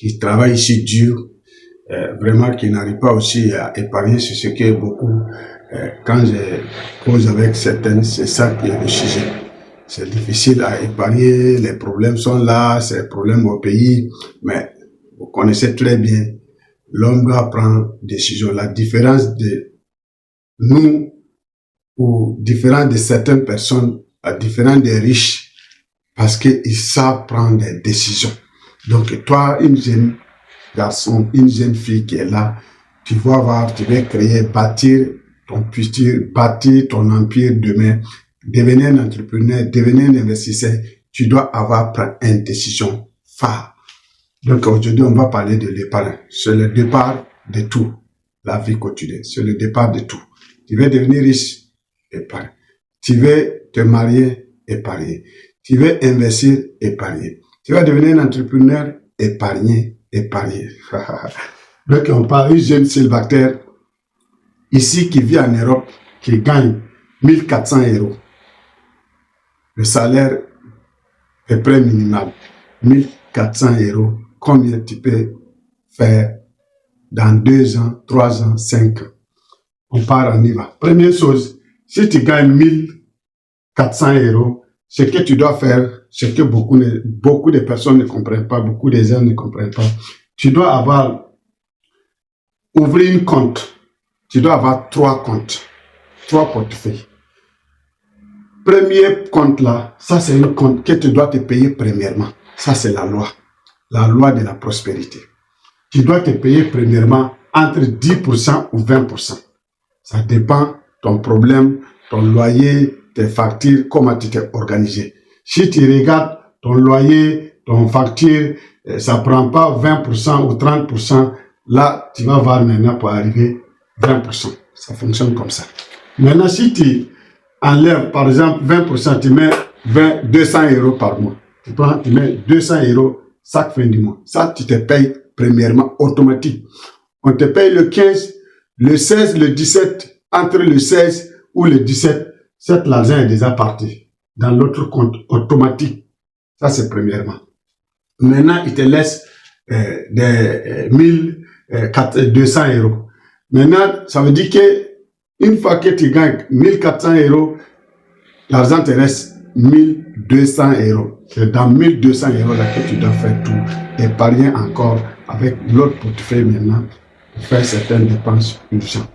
qui travaillent ici dur, vraiment qui n'arrivent pas aussi à épargner, c'est ce qui est beaucoup, quand je cause avec certaines, c'est ça qui est le sujet. C'est difficile à épargner, les problèmes sont là, c'est les problèmes au pays, mais vous connaissez très bien, l'homme doit prendre des décisions. La différence de nous, ou différent de certaines personnes, différent des riches, parce qu'ils savent prendre des décisions. Donc toi, une jeune garçon, une jeune fille qui est là, tu vas voir, tu vas créer, bâtir ton futur, bâtir ton empire demain, devenir un entrepreneur, devenir un investisseur, tu dois avoir pris une décision phare. Donc aujourd'hui, on va parler de l'épargne. C'est le départ de tout, la vie quotidienne. C'est le départ de tout. Tu veux devenir riche, épargne. Tu veux te marier, épargner. Tu veux investir, épargner. Tu vas devenir un entrepreneur, épargner, épargner. Donc on parle d'une jeune célibataire ici qui vit en Europe, qui gagne 1400 €. Le salaire est près minimal. 1400 €. Combien tu peux faire dans 2 ans, 3 ans, 5 ans? On part, on y va. Première chose, si tu gagnes 1400 €, ce que tu dois faire, ce que beaucoup de personnes ne comprennent pas, beaucoup de gens ne comprennent pas, tu dois ouvrir un compte. Tu dois avoir 3 comptes, 3 portefeuilles. Premier compte là, ça c'est un compte que tu dois te payer premièrement. Ça c'est la loi de la prospérité. Tu dois te payer premièrement entre 10% ou 20%. Ça dépend ton problème, ton loyer, tes factures, comment tu t'es organisé. Si tu regardes ton loyer, ton facture, ça prend pas 20% ou 30%, là, tu vas voir maintenant pour arriver 20%. Ça fonctionne comme ça. Maintenant, si tu enlèves, par exemple, 20%, tu mets 200 € par mois. Tu mets 200 € chaque fin du mois. Ça, tu te payes premièrement automatique. On te paye le 15, le 16, le 17, entre le 16 ou le 17, l'argent est déjà parti dans l'autre compte automatique. Ça, c'est premièrement. Maintenant, il te laisse des 200 €. Maintenant, ça veut dire que une fois que tu gagnes 1400 €, l'argent te reste 1200 €. C'est dans 1200 € là que tu dois faire tout. Épargner encore avec l'autre portefeuille maintenant pour faire certaines dépenses urgentes.